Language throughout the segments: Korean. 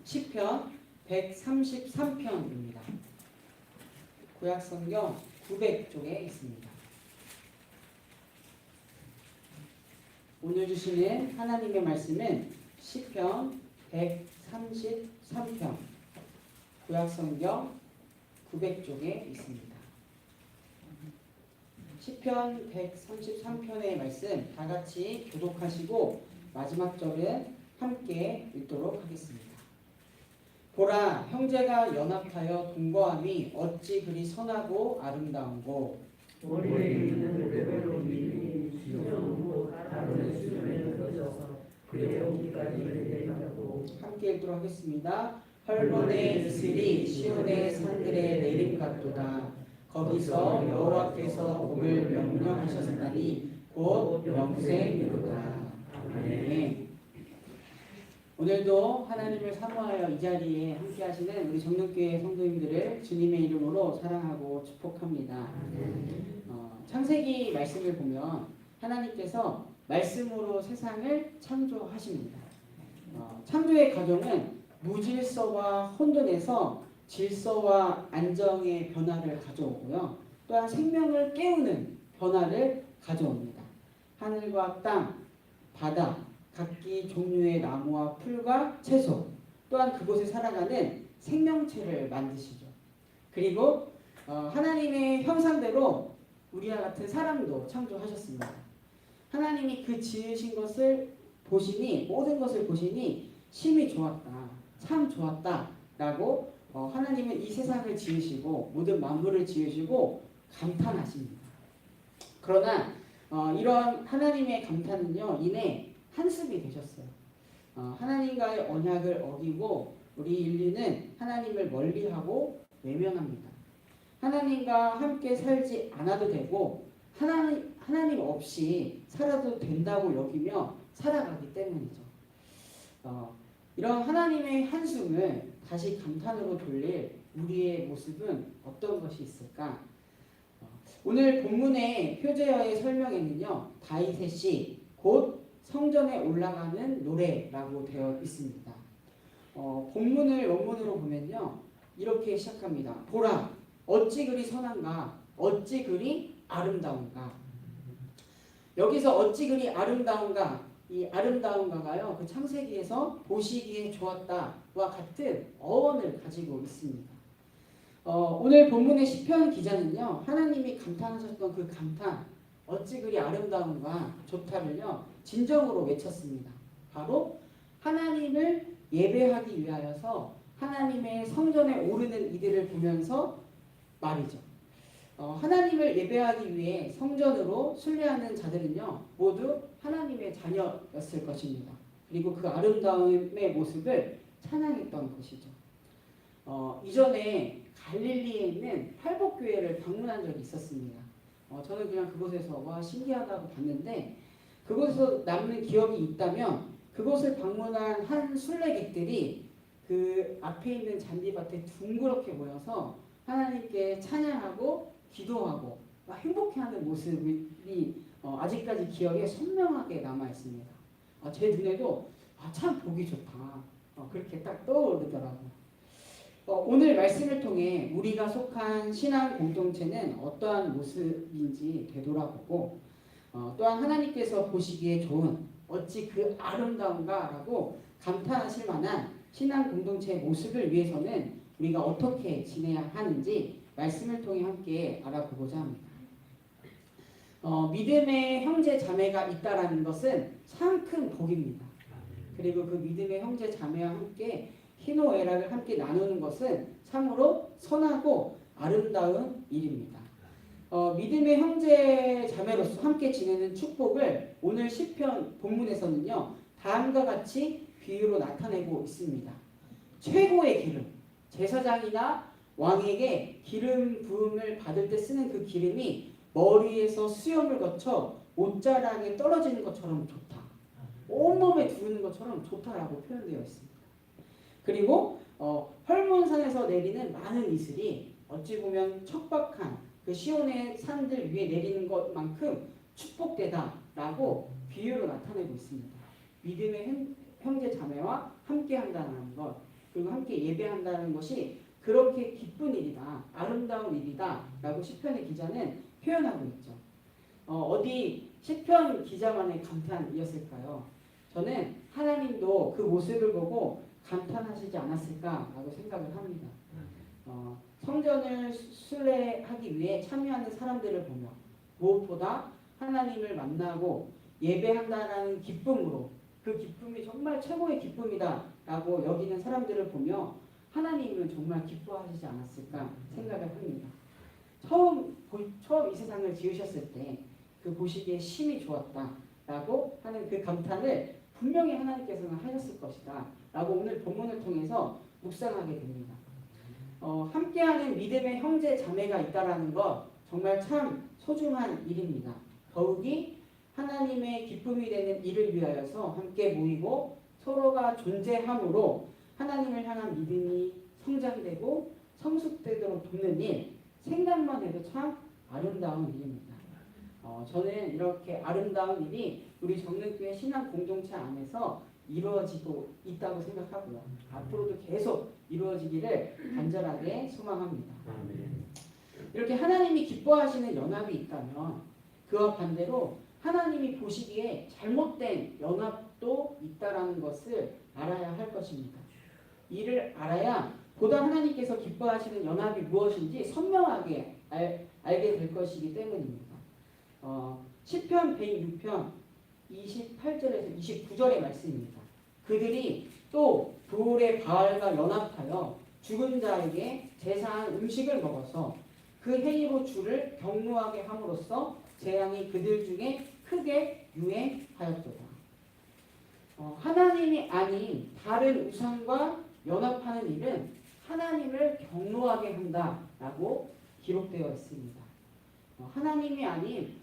시편 133편입니다. 구약성경 900쪽에 있습니다. 오늘 주시는 하나님의 말씀은 시편 133편 구약성경 900쪽에 있습니다. 시편 133편의 말씀 다 같이 교독하시고 마지막 절은 함께 읽도록 하겠습니다. 보라, 형제가 연합하여 동거함이 어찌 그리 선하고 아름다운고. 머리에 있는 레벨로 미리 지정하고 다른 수준에 펴져서 그의 어디까지 내려가고. 함께 읽도록 하겠습니다. 헐몬의 이슬이 시온의 산들에 내림 같도다. 거기서 여호와께서 복을 명령하셨으니 곧 영생이로다. 아멘. 오늘도 하나님을 사모하여 이 자리에 함께 하시는 우리 정릉교회 성도님들을 주님의 이름으로 사랑하고 축복합니다. 창세기 말씀을 보면 하나님께서 말씀으로 세상을 창조하십니다. 창조의 과정은 무질서와 혼돈에서 질서와 안정의 변화를 가져오고요. 또한 생명을 깨우는 변화를 가져옵니다. 하늘과 땅, 바다, 각기 종류의 나무와 풀과 채소, 또한 그곳에 살아가는 생명체를 만드시죠. 그리고 하나님의 형상대로 우리와 같은 사람도 창조하셨습니다. 하나님이 그 지으신 것을 보시니, 모든 것을 보시니 심히 좋았다, 참 좋았다 라고 하나님은 이 세상을 지으시고 모든 만물을 지으시고 감탄하십니다. 그러나 이런 하나님의 감탄은요, 이내 한숨이 되셨어요. 하나님과의 언약을 어기고 우리 인류는 하나님을 멀리하고 외면합니다. 하나님과 함께 살지 않아도 되고 하나님 없이 살아도 된다고 여기며 살아가기 때문이죠. 이런 하나님의 한숨을 다시 감탄으로 돌릴 우리의 모습은 어떤 것이 있을까? 오늘 본문의 표제어의 설명에는요, 다윗의 시, 곧 성전에 올라가는 노래라고 되어 있습니다. 본문을 원문으로 보면요, 이렇게 시작합니다. 보라, 어찌 그리 선한가, 어찌 그리 아름다운가. 여기서 어찌 그리 아름다운가, 이 아름다운가가요, 그 창세기에서 보시기에 좋았다와 같은 어원을 가지고 있습니다. 오늘 본문의 시편 기자는요, 하나님이 감탄하셨던 그 감탄, 어찌 그리 아름다운가, 좋다를요, 진정으로 외쳤습니다. 바로 하나님을 예배하기 위하여서 하나님의 성전에 오르는 이들을 보면서 말이죠. 하나님을 예배하기 위해 성전으로 순례하는 자들은요, 모두 하나님의 자녀였을 것입니다. 그리고 그 아름다움의 모습을 찬양했던 것이죠. 이전에 갈릴리에 있는 팔복교회를 방문한 적이 있었습니다. 저는 그냥 그곳에서 와 신기하다고 봤는데, 그곳에서 남는 기억이 있다면 그곳을 방문한 한 순례객들이 그 앞에 있는 잔디밭에 둥그렇게 모여서 하나님께 찬양하고 기도하고 행복해하는 모습이 아직까지 기억에 선명하게 남아 있습니다. 제 눈에도 참 보기 좋다, 그렇게 딱 떠오르더라고요. 오늘 말씀을 통해 우리가 속한 신앙 공동체는 어떠한 모습인지 되돌아보고, 또한 하나님께서 보시기에 좋은 어찌 그 아름다운가라고 감탄하실 만한 신앙 공동체의 모습을 위해서는 우리가 어떻게 지내야 하는지 말씀을 통해 함께 알아보고자 합니다. 믿음의 형제 자매가 있다라는 것은 참 큰 복입니다. 그리고 그 믿음의 형제 자매와 함께 희노애락을 함께 나누는 것은 참으로 선하고 아름다운 일입니다. 믿음의 형제 자매로서 함께 지내는 축복을 오늘 시편 본문에서는요, 다음과 같이 비유로 나타내고 있습니다. 최고의 기름, 제사장이나 왕에게 기름 부음을 받을 때 쓰는 그 기름이 머리에서 수염을 거쳐 옷자락에 떨어지는 것처럼 좋다, 온몸에 두르는 것처럼 좋다라고 표현되어 있습니다. 그리고 헐몬산에서 내리는 많은 이슬이 어찌 보면 척박한 그 시온의 산들 위에 내리는 것만큼 축복되다라고 비유로 나타내고 있습니다. 믿음의 형제 자매와 함께 한다는 것, 그리고 함께 예배한다는 것이 그렇게 기쁜 일이다, 아름다운 일이다라고 시편의 기자는 표현하고 있죠. 어디 시편 기자만의 감탄이었을까요? 저는 하나님도 그 모습을 보고 감탄하시지 않았을까라고 생각을 합니다. 성전을 순례하기 위해 참여하는 사람들을 보며 무엇보다 하나님을 만나고 예배한다는 기쁨으로 그 기쁨이 정말 최고의 기쁨이다라고 여기는 사람들을 보며 하나님은 정말 기뻐하시지 않았을까 생각을 합니다. 처음 이 세상을 지으셨을 때 그 보시기에 심히 좋았다라고 하는 그 감탄을 분명히 하나님께서는 하셨을 것이다 라고 오늘 본문을 통해서 묵상하게 됩니다. 함께하는 믿음의 형제 자매가 있다라는 것 정말 참 소중한 일입니다. 더욱이 하나님의 기쁨이 되는 일을 위하여서 함께 모이고 서로가 존재함으로 하나님을 향한 믿음이 성장되고 성숙되도록 돕는 일, 생각만 해도 참 아름다운 일입니다. 저는 이렇게 아름다운 일이 우리 정릉교회 신앙 공동체 안에서 이루어지고 있다고 생각하고요. 앞으로도 계속 이루어지기를 간절하게 소망합니다. 이렇게 하나님이 기뻐하시는 연합이 있다면 그와 반대로 하나님이 보시기에 잘못된 연합도 있다라는 것을 알아야 할 것입니다. 이를 알아야 보다 하나님께서 기뻐하시는 연합이 무엇인지 선명하게 알게 될 것이기 때문입니다. 시편 106편 28절에서 29절의 말씀입니다. 그들이 또 돌의 바알과 연합하여 죽은 자에게 제사한 음식을 먹어서 그 행위로 주를 경노하게 함으로써 재앙이 그들 중에 크게 유행하였도다. 하나님이 아닌 다른 우상과 연합하는 일은 하나님을 경노하게 한다라고 기록되어 있습니다. 하나님이 아닌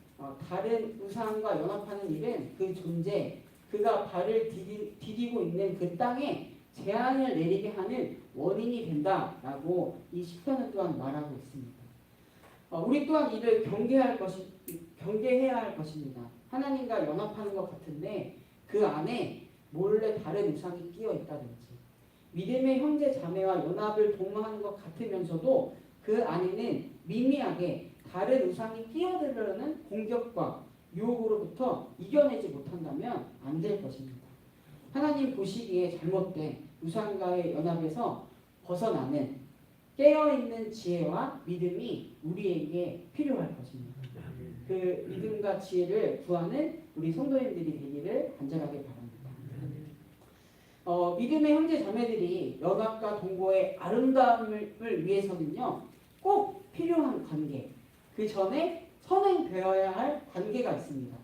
다른 우상과 연합하는 일은 그 존재, 그가 발을 디디고 있는 그 땅에 재앙을 내리게 하는 원인이 된다라고 이 시편은 또한 말하고 있습니다. 우리 또한 이를 경계해야 할 것입니다. 하나님과 연합하는 것 같은데 그 안에 몰래 다른 우상이 끼어 있다든지 믿음의 형제 자매와 연합을 도모하는 것 같으면서도 그 안에는 미미하게 다른 우상이 끼어들려는 공격과 유혹으로부터 이겨내지 못한다면 안 될 것입니다. 하나님 보시기에 잘못된 우상과의 연합에서 벗어나는 깨어있는 지혜와 믿음이 우리에게 필요할 것입니다. 그 믿음과 지혜를 구하는 우리 성도님들이 되기를 간절하게 바랍니다. 믿음의 형제 자매들이 연합과 동거의 아름다움을 위해서는요 꼭 필요한 관계, 그 전에 선행되어야 할 관계가 있습니다.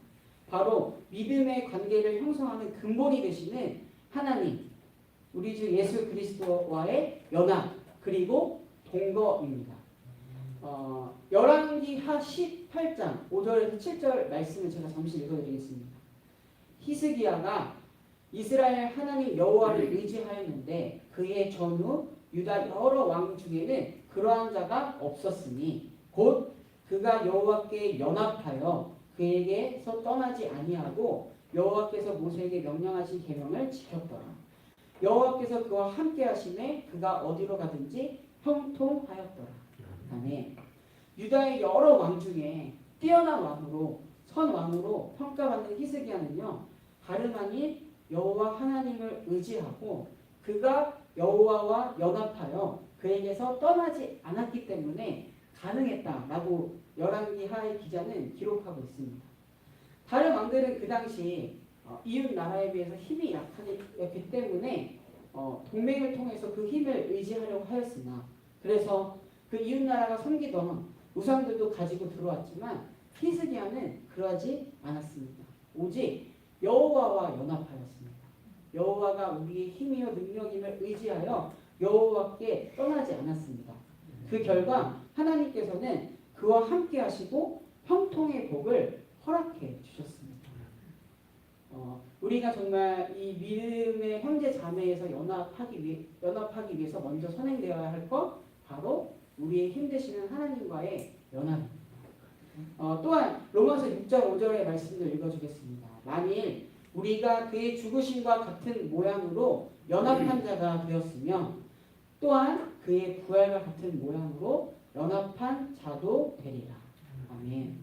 바로 믿음의 관계를 형성하는 근본이 되시는 하나님, 우리 주 예수 그리스도와의 연합, 그리고 동거입니다. 열왕기하 18장 5절에서 7절 말씀을 제가 잠시 읽어드리겠습니다. 히스기야가 이스라엘 하나님 여호와를 의지하였는데 그의 전후 유다 여러 왕 중에는 그러한 자가 없었으니 곧 그가 여호와께 연합하여 그에게서 떠나지 아니하고 여호와께서 모세에게 명령하신 계명을 지켰더라. 여호와께서 그와 함께 하심에 그가 어디로 가든지 형통하였더라. 아멘. 유다의 여러 왕 중에 뛰어난 왕으로 선왕으로 평가받는 히스기야는요 다름 아닌 여호와 하나님을 의지하고 그가 여호와와 연합하여 그에게서 떠나지 않았기 때문에 가능했다라고 열왕기하의 기자는 기록하고 있습니다. 다른 왕들은 그 당시 이웃 나라에 비해서 힘이 약했기 때문에 동맹을 통해서 그 힘을 의지하려고 하였으나 그래서 그 이웃 나라가 섬기던 우상들도 가지고 들어왔지만 히스기야는 그러하지 않았습니다. 오직 여호와와 연합하였습니다. 여호와가 우리의 힘이요 능력임을 의지하여 여호와께 떠나지 않았습니다. 그 결과 하나님께서는 그와 함께 하시고 형통의 복을 허락해 주셨습니다. 우리가 정말 이 믿음의 형제 자매에서 연합하기 위해서 먼저 선행되어야 할 것 바로 우리의 힘 되시는 하나님과의 연합입니다. 또한 로마서 6장 5절의 말씀을 읽어주겠습니다. 만일 우리가 그의 죽으심과 같은 모양으로 연합한 자가 되었으며 또한 그의 부활과 같은 모양으로 연합한 자도 되리라. 아멘.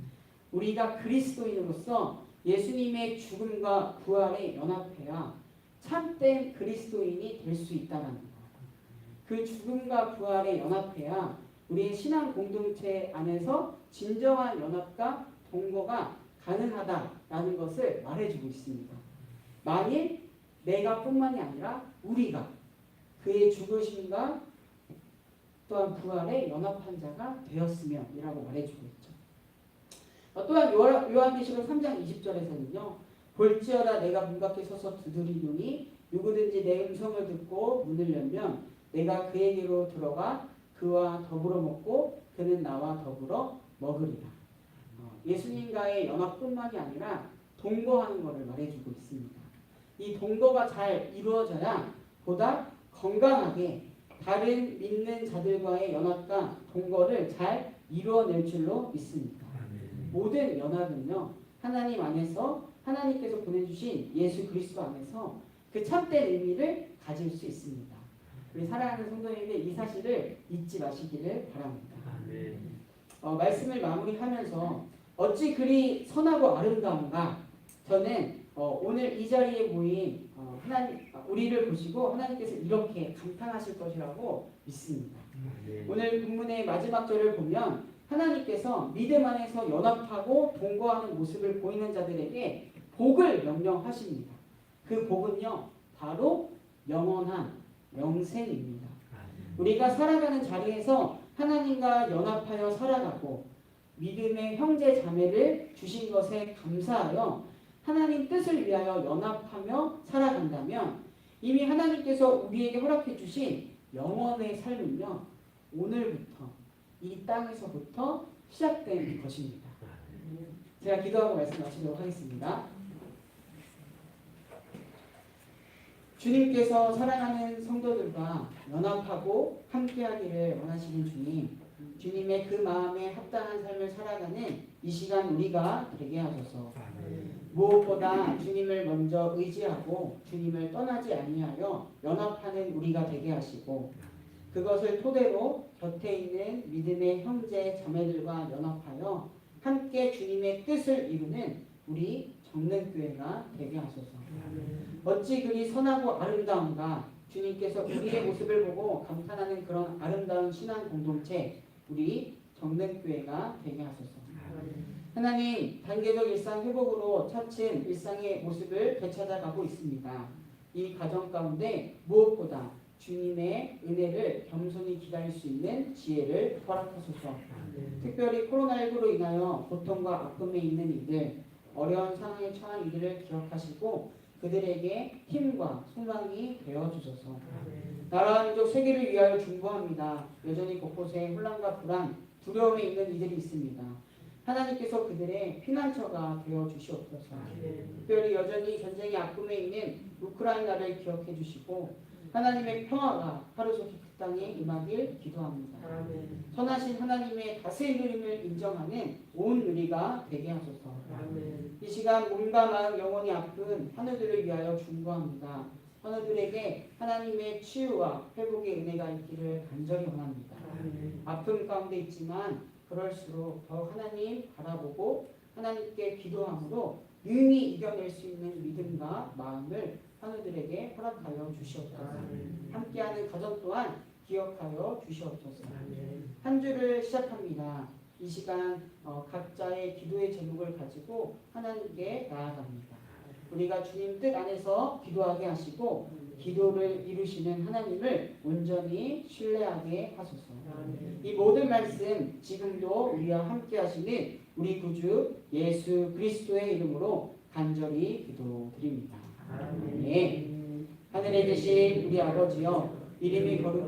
우리가 그리스도인으로서 예수님의 죽음과 부활에 연합해야 참된 그리스도인이 될 수 있다는 것. 그 죽음과 부활에 연합해야 우리의 신앙 공동체 안에서 진정한 연합과 동거가 가능하다라는 것을 말해주고 있습니다. 만일 내가 뿐만이 아니라 우리가 그의 죽으심과 또한 부활에 연합한 자가 되었으면이라고 말해주고 있죠. 또한 요한계시록 3장 20절에서는요. 볼지어다 내가 문 밖에 서서 두드리노니 누구든지 내 음성을 듣고 문을 열면 내가 그에게로 들어가 그와 더불어 먹고 그는 나와 더불어 먹으리라. 예수님과의 연합뿐만이 아니라 동거하는 것을 말해주고 있습니다. 이 동거가 잘 이루어져야 보다 건강하게 다른 믿는 자들과의 연합과 동거를 잘 이루어낼 줄로 믿습니다. 모든 연합은요. 하나님 안에서 하나님께서 보내주신 예수 그리스도 안에서 그 참된 의미를 가질 수 있습니다. 우리 사랑하는 성도님들 이 사실을 잊지 마시기를 바랍니다. 말씀을 마무리하면서 어찌 그리 선하고 아름다운가. 저는 오늘 이 자리에 모인 하나님 우리를 보시고 하나님께서 이렇게 감탄하실 것이라고 믿습니다. 오늘 본문의 마지막 절을 보면 하나님께서 믿음 안에서 연합하고 동거하는 모습을 보이는 자들에게 복을 명령하십니다. 그 복은요 바로 영원한 영생입니다. 우리가 살아가는 자리에서 하나님과 연합하여 살아가고 믿음의 형제 자매를 주신 것에 감사하여 하나님 뜻을 위하여 연합하며 살아간다면 이미 하나님께서 우리에게 허락해 주신 영원의 삶은요 오늘부터 이 땅에서부터 시작된 것입니다. 제가 기도하고 말씀 마치도록 하겠습니다. 주님께서 사랑하는 성도들과 연합하고 함께하기를 원하시는 주님, 주님의 그 마음에 합당한 삶을 살아가는 이 시간 우리가 되게 하소서. 무엇보다 주님을 먼저 의지하고 주님을 떠나지 아니하여 연합하는 우리가 되게 하시고 그것을 토대로 곁에 있는 믿음의 형제 자매들과 연합하여 함께 주님의 뜻을 이루는 우리 정능교회가 되게 하소서. 어찌 그리 선하고 아름다운가. 주님께서 우리의 모습을 보고 감탄하는 그런 아름다운 신앙 공동체 우리 정능교회가 되게 하소서. 하나님 단계적 일상 회복으로 차츰 일상의 모습을 되찾아가고 있습니다. 이 과정 가운데 무엇보다 주님의 은혜를 겸손히 기다릴 수 있는 지혜를 허락하소서. 특별히 코로나19로 인하여 고통과 아픔에 있는 이들, 어려운 상황에 처한 이들을 기억하시고 그들에게 힘과 소망이 되어주소서. 나라와 민족 세계를 위하여 중보합니다. 여전히 곳곳에 혼란과 불안, 두려움에 있는 이들이 있습니다. 하나님께서 그들의 피난처가 되어주시옵소서. 특별히 여전히 전쟁의 아픔에 있는 우크라이나를 기억해 주시고 하나님의 평화가 하루속히 그 땅에 임하길 기도합니다. 선하신 하나님의 다스림을 인정하는 온 누리가 되게 하소서. 이 시간 몸과 마음 영혼이 아픈 하늘들을 위하여 중보합니다. 하늘들에게 하나님의 치유와 회복의 은혜가 있기를 간절히 원합니다. 아픔 가운데 있지만 그럴수록 더 하나님 바라보고 하나님께 기도함으로 능히 이겨낼 수 있는 믿음과 마음을 하늘들에게 허락하여 주시옵소서. 함께하는 가정 또한 기억하여 주시옵소서. 한 주를 시작합니다. 이 시간 각자의 기도의 제목을 가지고 하나님께 나아갑니다. 우리가 주님 뜻 안에서 기도하게 하시고 기도를 이루시는 하나님을 온전히 신뢰하게 하소서. 이 모든 말씀 지금도 우리와 함께 하시는 우리 구주 예수 그리스도의 이름으로 간절히 기도드립니다. 아멘. 하늘에 계신 우리 아버지여 이름이 거룩